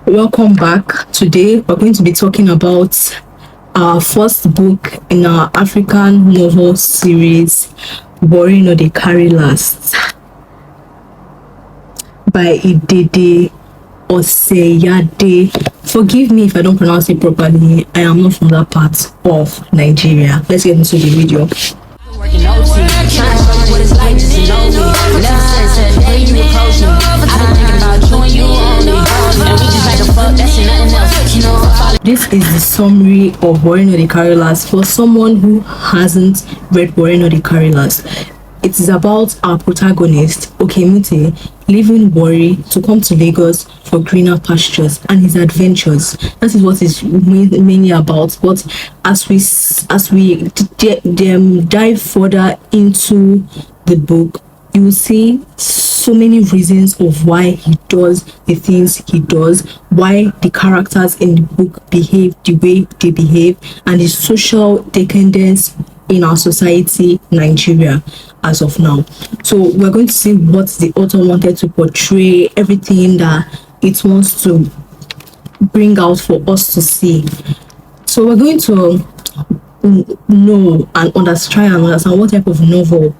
Welcome back. Today we're going to be talking about our first book in our African novel series, Warri no dey Carry Last, by Idede Oseyande. Forgive me if I don't pronounce it properly. I am not from that part of Nigeria. Let's get into the video. Working OT, trying to show you what it's like just to know me. Listen, today you approach me. I've been thinking about you and you only. And we just like a fuck, that's nothing else. You know, This is the summary of Warri no dey Carry Last for someone who hasn't read Warri no dey Carry Last. It is about our protagonist, Okemute, leaving Warri to come to Lagos for greener pastures and his adventures. That is what it's mainly about. But as we dive further into the book, you will see so many reasons of why he does the things he does, why the characters in the book behave the way they behave, and the social decadence in our society, Nigeria, as of now. So we're going to see what the author wanted to portray, everything that it wants to bring out for us to see. So we're going to know and try and understand what type of novel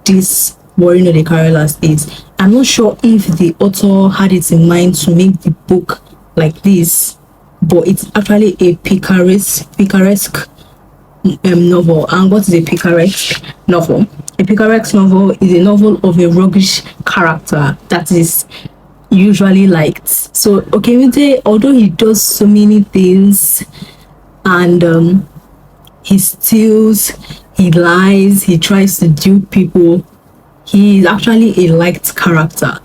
this Warri no dey Carry Last is. I'm not sure if the author had it in mind to make the book like this, but it's actually a picaresque novel. And what is a picaresque novel? A picaresque novel is a novel of a roguish character that is usually liked. So Okemute, although he does so many things and he steals, he lies, he tries to dupe people, he is actually a liked character,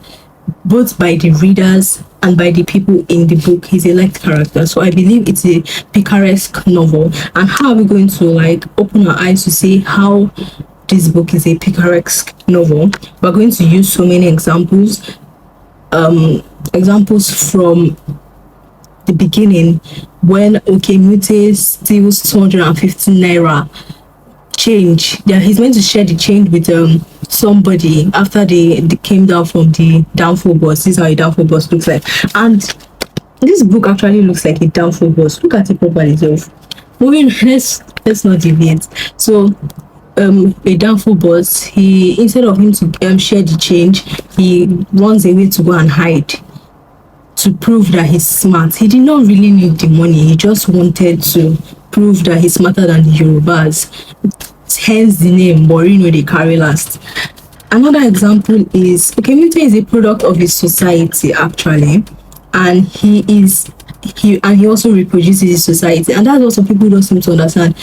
both by the readers and by the people in the book. He's a liked character. So I believe it's a picaresque novel. And how are we going to open our eyes to see how this book is a picaresque novel? We're going to use so many examples from the beginning, when Okemute steals 250 naira change. Yeah, he's meant to share the change with somebody after they came down from the downfall bus. This is how a downfall bus looks like, and this book actually looks like a downfall bus. Look at it properly. So moving, let's not deviate. So a downfall bus, he, instead of him to share the change, he runs away to go and hide, to prove that he's smart. He did not really need the money, he just wanted to prove that he's smarter than the Yorubas. Hence the name Warri no dey Carry Last. Another example is Okemute is a product of his society actually, and he also reproduces his society, and that's what some people don't seem to understand.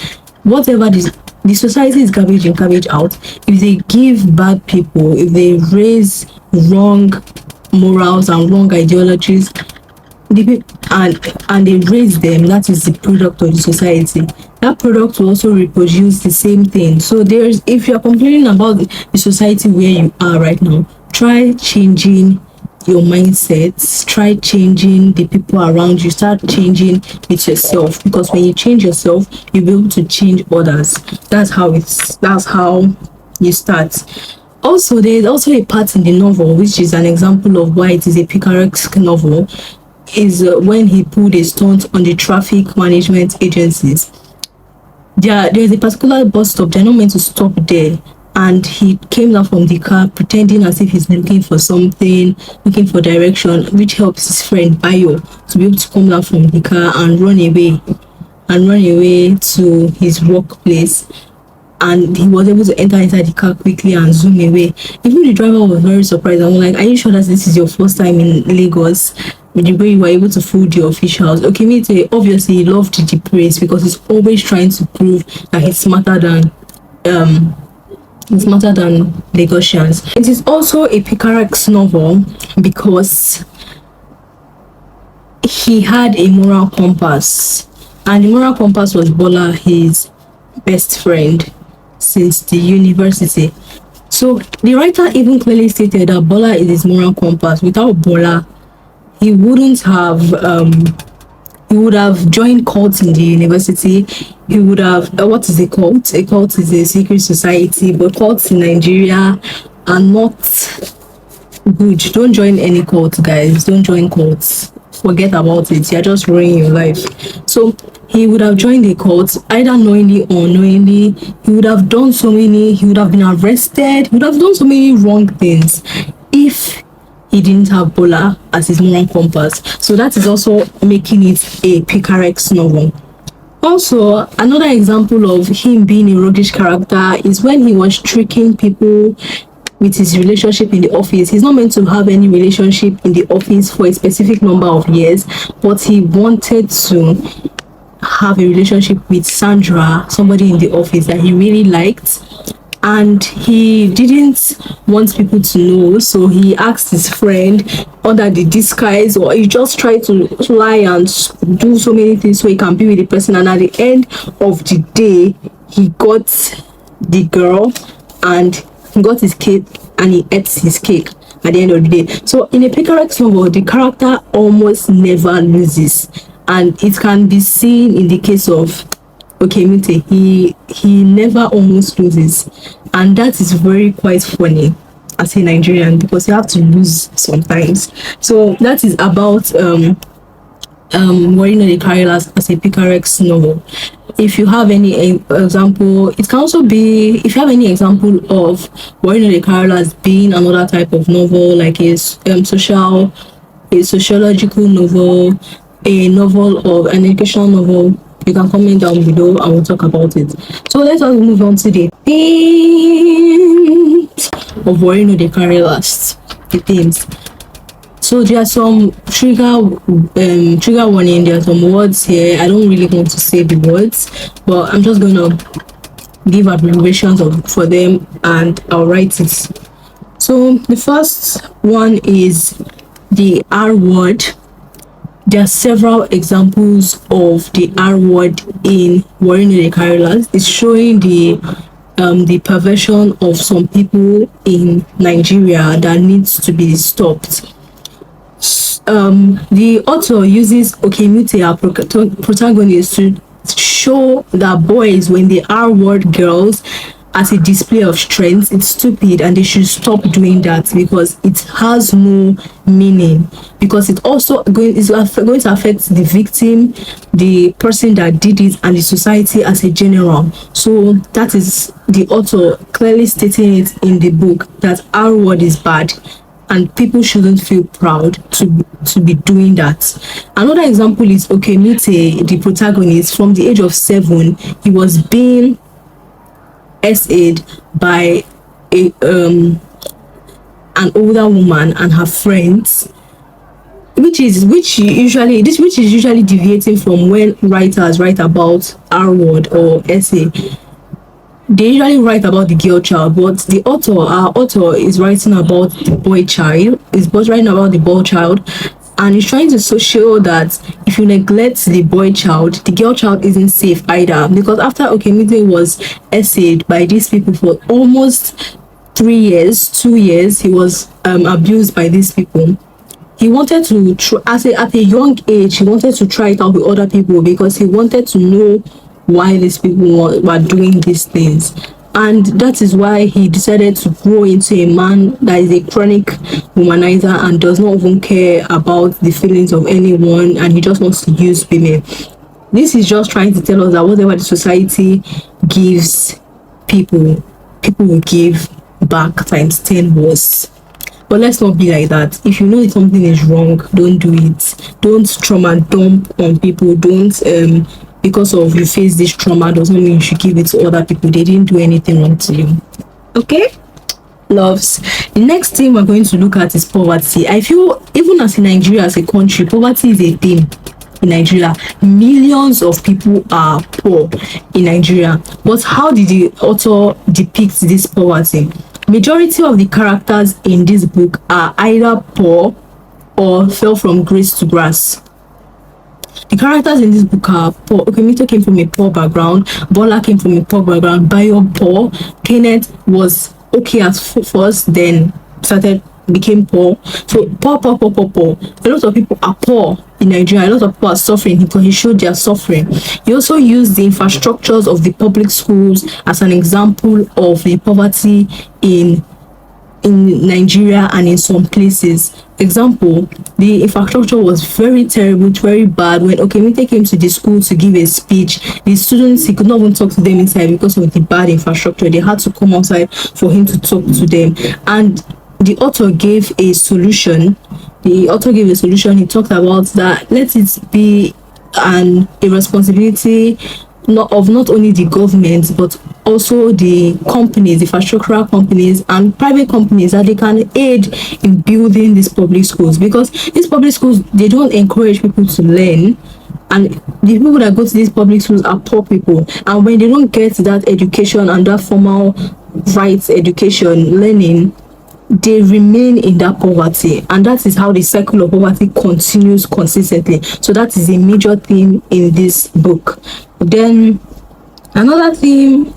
Whatever the society is garbage in, garbage out. If they give bad people, if they raise wrong morals and wrong ideologies, and they raise them, that is the product of the society. That product will also reproduce the same thing. So if you're complaining about the society where you are right now, try changing your mindsets, try changing the people around you, start changing with yourself, because when you change yourself, you'll be able to change others. That's how you start. Also, there is also a part in the novel which is an example of why it is a picaresque novel, is when he pulled a stunt on the traffic management agencies. There is a particular bus stop, they're not meant to stop there, and he came down from the car pretending as if he's looking for something, looking for direction, which helps his friend Bayo to be able to come down from the car and run away to his workplace. And he was able to enter inside the car quickly and zoom away. Even the driver was very surprised. I'm like, are you sure that this is your first time in Lagos, with the way you were able to fool the officials? Okemute obviously loved the praise because he's always trying to prove that he's smarter than Lagosians. It is also a picaresque novel because he had a moral compass, and the moral compass was Bola, his best friend since the university. So the writer even clearly stated that Bola is his moral compass. Without Bola, he wouldn't have he would have joined cults in the university. He would have what is a cult? A cult is a secret society, but cults in Nigeria are not good. Don't join any cult, guys. Don't join cults. forget about it. You're just ruining your life. So he would have joined a cult, either knowingly or unknowingly. He would have done so many, he would have been arrested, he would have done so many wrong things if he didn't have Bola as his moral compass. So that is also making it a picaresque novel. Also, another example of him being a roguish character is when he was tricking people with his relationship in the office. He's not meant to have any relationship in the office for a specific number of years, but he wanted to have a relationship with Sandra, somebody in the office that he really liked, and he didn't want people to know, so he asked his friend under the disguise, or he just tried to lie and do so many things so he can be with the person, and at the end of the day he got the girl and he got his cake and he ate his cake at the end of the day. So in a picaresque novel, the character almost never loses, and it can be seen in the case of Okemute. He never almost loses, and that is very quite funny as a Nigerian, because you have to lose sometimes. So that is about Warri no dey carry last as a picaresque novel. If you have any example, it can also be, if you have any example of Warri no dey carry last being another type of novel, like a sociological novel, a novel of an educational novel, you can comment down below and we'll talk about it. So let us move on to the themes of Warri no dey carry last. The themes. So there are some trigger warning. There are some words here. I don't really want to say the words, but I'm just gonna give abbreviations for them and I'll write it. So the first one is the R word. There are several examples of the R word in Warri no dey carry last. It's showing the perversion of some people in Nigeria that needs to be stopped. The author uses Okemute, our protagonist, to show that boys, when they are word girls, as a display of strength, it's stupid and they should stop doing that, because it has no meaning, because it also is going to affect the victim, the person that did it, and the society as a general. So that is the author clearly stating it in the book, that our word is bad and people shouldn't feel proud to be doing that. Another example is Okemute, the protagonist. From the age of 7, he was being essayed by an older woman and her friends, which is usually deviating from when writers write about R word or essay. They usually write about the girl child, but our author is writing about the boy child. Writing about the boy child, and he's trying to show that if you neglect the boy child, the girl child isn't safe either. Because after Okemute was essayed by these people for almost 2 years, he was abused by these people. He wanted to at a young age, he wanted to try it out with other people, because he wanted to know why these people were doing these things. And that is why he decided to grow into a man that is a chronic womanizer and does not even care about the feelings of anyone, and he just wants to use women. This is just trying to tell us that whatever the society gives people will give back times 10 worse. But let's not be like that. If you know something is wrong, don't do it. Don't trauma dump on people. Don't because of you face this trauma does not mean you should give it to other people. They didn't do anything wrong to you. Okay, loves. The next thing we're going to look at is poverty. I feel even as in Nigeria, as a country, poverty is a theme in Nigeria. Millions of people are poor in Nigeria. But how did the author depict this poverty? Majority of the characters in this book are either poor or fell from grace to grass. The characters in this book are poor. Okemute came from a poor background. Bola came from a poor background. Bayo poor. Kenneth was okay at first, then became poor. So poor. A lot of people are poor in Nigeria. A lot of people are suffering because he showed their suffering. He also used the infrastructures of the public schools as an example of the poverty in in Nigeria and in some places. Example, the infrastructure was very terrible, very bad. When Okemute came to the school to give a speech, the students, he could not even talk to them inside because of the bad infrastructure. They had to come outside for him to talk to them. And the author gave a solution. He talked about that, let it be a responsibility not only the government but also the companies, the infrastructural companies and private companies, that they can aid in building these public schools, because these public schools, they don't encourage people to learn, and the people that go to these public schools are poor people, and when they don't get that education and that formal rights education learning, they remain in that poverty, and that is how the cycle of poverty continues consistently. So that is a major theme in this book. Then another theme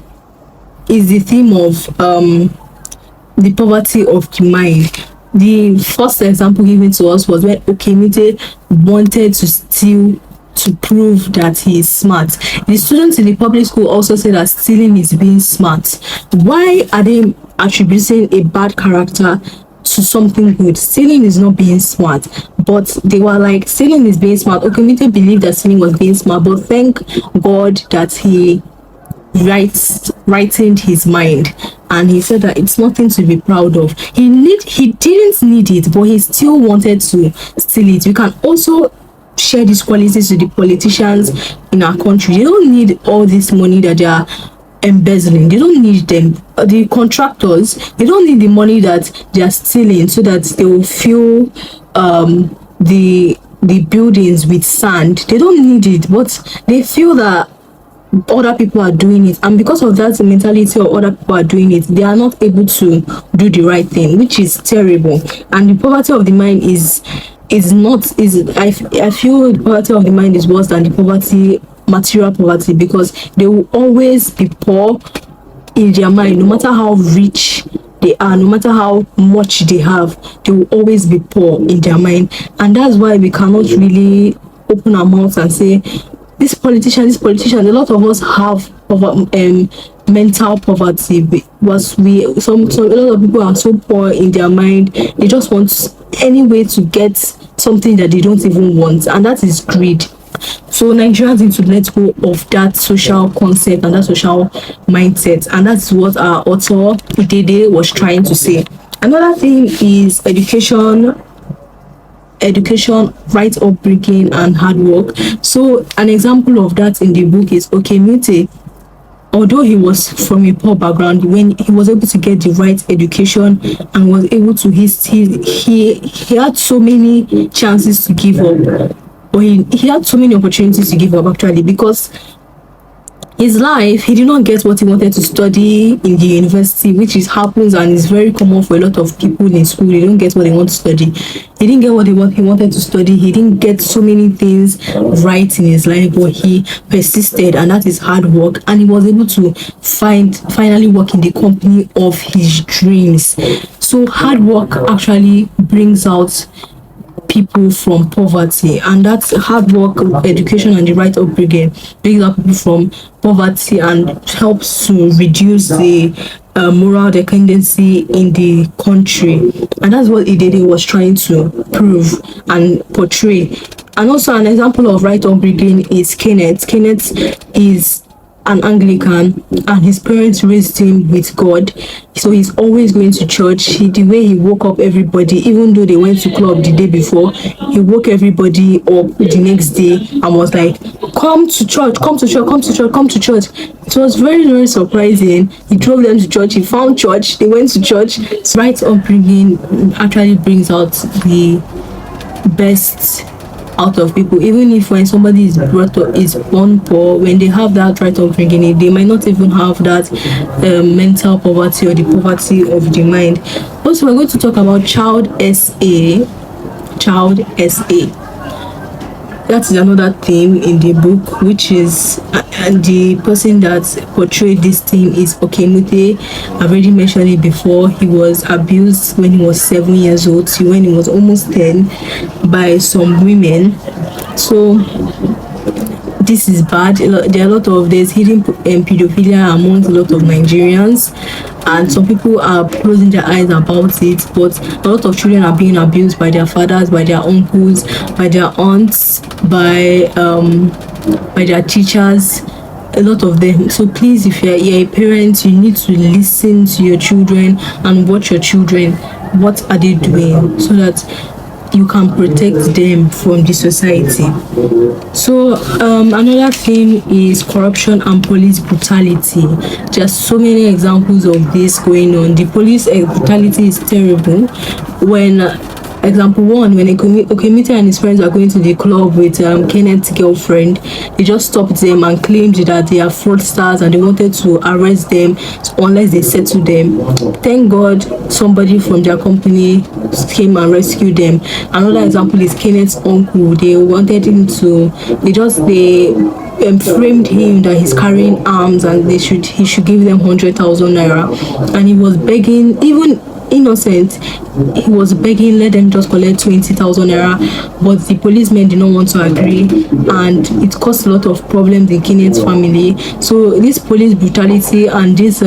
is the theme of the poverty of the mind. The first example given to us was when Okemute wanted to steal to prove that he is smart. The students in the public school also say that stealing is being smart. Why are they attributing a bad character to something good? Stealing is not being smart, but they were like, stealing is being smart. Okemute believed that stealing was being smart, but thank God that he rightened his mind, and he said that it's nothing to be proud of. He didn't need it, but he still wanted to steal it. We can also share these qualities to the politicians in our country. They don't need all this money that they are embezzling. They don't need them. The contractors, they don't need the money that they are stealing so that they will fill the buildings with sand. They don't need it, but they feel that other people are doing it, and because of that mentality of other people are doing it, they are not able to do the right thing, which is terrible. And the poverty of the mind I feel the poverty of the mind is worse than the material poverty, because they will always be poor in their mind. No matter how rich they are, no matter how much they have, they will always be poor in their mind. And that's why we cannot really open our mouths and say, this politician, a lot of us have mental poverty. A lot of people are so poor in their mind, they just want any way to get something that they don't even want, and that is greed. So Nigerians need to let go of that social concept and that social mindset, and that's what our author Idede was trying to say. Another thing is education, right upbringing and hard work. So an example of that in the book is Okemute. Although he was from a poor background, when he was able to get the right education and was able to he had so many chances to give up, or he had so many opportunities to give up actually, because his life, he did not get what he wanted to study in the university, which happens and is very common for a lot of people in school. They don't get what they want to study. He didn't get what he wanted to study. He didn't get so many things right in his life, but he persisted, and that is hard work. And he was able to finally work in the company of his dreams. So hard work actually brings out people from poverty, and that's hard work, education and the right upbringing brings out people from poverty and helps to reduce the moral dependency in the country. And that's what Idede was trying to prove and portray. And also an example of right upbringing is Kenneth. Kenneth is an Anglican, and his parents raised him with God, so he's always going to church. The way he woke up everybody, even though they went to club the day before, he woke everybody up the next day and was like, come to church. It was very, very surprising. He drove them to church, he found church, they went to church. Right upbringing actually brings out the best out of people. Even if when somebody is born poor, when they have that right upbringing, they might not even have that mental poverty or the poverty of the mind. Also, we're going to talk about child SA. That is another theme in the book, which is and the person that portrayed this theme is Okemute. I've already mentioned it before. He was abused when he was 7 years old, when he was almost 10, by some women. So this is bad. There's hidden pedophilia amongst a lot of Nigerians, and some people are closing their eyes about it, but a lot of children are being abused by their fathers, by their uncles, by their aunts, by their teachers, a lot of them. So please, if you're a parent, you need to listen to your children and watch your children, what are they doing, so that you can protect them from the society. So another thing is corruption and police brutality. Just so many examples of this going on. The police brutality is terrible. When example one, when Okemute and his friends were going to the club with Kenneth's girlfriend, they just stopped them and claimed that they are fraudsters and they wanted to arrest them unless they settle them. Thank God somebody from their company came and rescued them. Another example is Kenneth's uncle. They wanted him to, they framed him that he's carrying arms and he should give them 100,000 naira, and he was begging, even innocent, he was begging, let them just collect 20,000 naira, but the policemen did not want to agree, and it caused a lot of problems in Kenneth's family. So this police brutality and this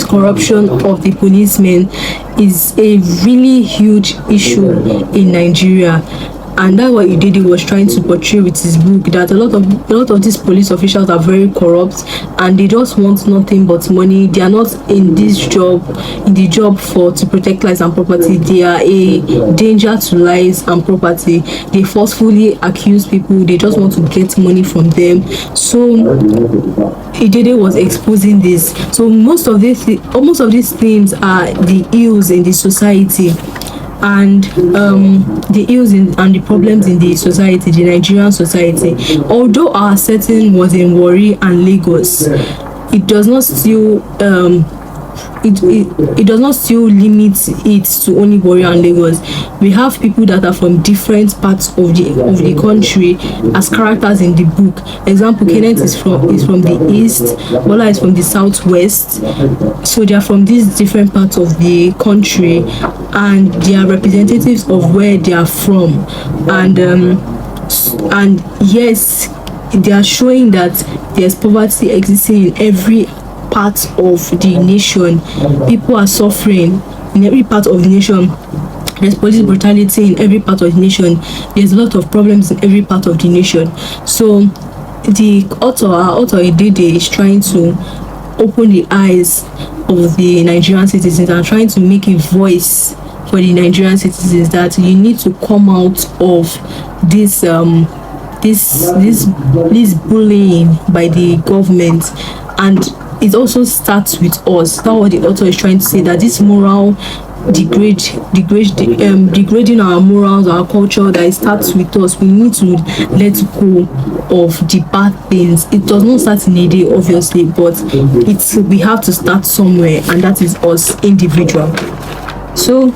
corruption of the policemen is a really huge issue in Nigeria. And that's what Idede was trying to portray with his book, that a lot of these police officials are very corrupt and they just want nothing but money. They are not in the job to protect lives and property. They are a danger to lives and property. They forcefully accuse people. They just want to get money from them. So Idede was exposing this. So most of these things are the ills in the society, and the ills and the problems in the society, the Nigerian society. Although our setting was in Warri and Lagos, it does not still it does not still limit it to only Warri and Lagos. We have people that are from different parts of the country as characters in the book. Example, Kenneth is from the east, Bola is from the southwest. So they are from these different parts of the country, and they are representatives of where they are from. And yes, they are showing that there's poverty existing in every part of the nation. People are suffering in every part of the nation. There's police brutality in every part of the nation. There's a lot of problems in every part of the nation. So the our author Idede is trying to open the eyes of the Nigerian citizens and trying to make a voice for the Nigerian citizens that you need to come out of this bullying by the government. And it also starts with us. That's what the author is trying to say, that this moral degrading our morals, our culture, that it starts with us. We need to let go of the bad things. It does not start in a day, obviously, but we have to start somewhere, and that is us individual. So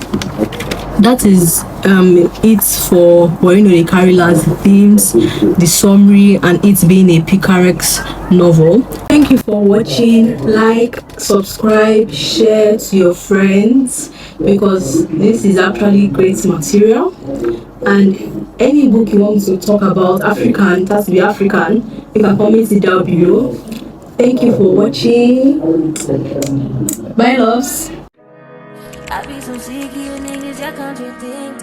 that is it for Warri Carrila's themes, the summary, and it being a picaresque novel. Thank you for watching. Like, subscribe, share to your friends, because this is actually great material. And any book you want to talk about, African, it has to be African, you can comment it down below. Thank you for watching. Bye, loves. I be so sick of you niggas, y'all contradicting.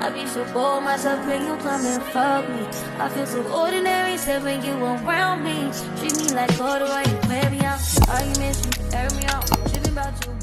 I be so bold myself when you come and fuck me. I feel so ordinary, except when you around me. Treat me like corduroy, you wear me out. Arguments, you air me out. Tripping about you.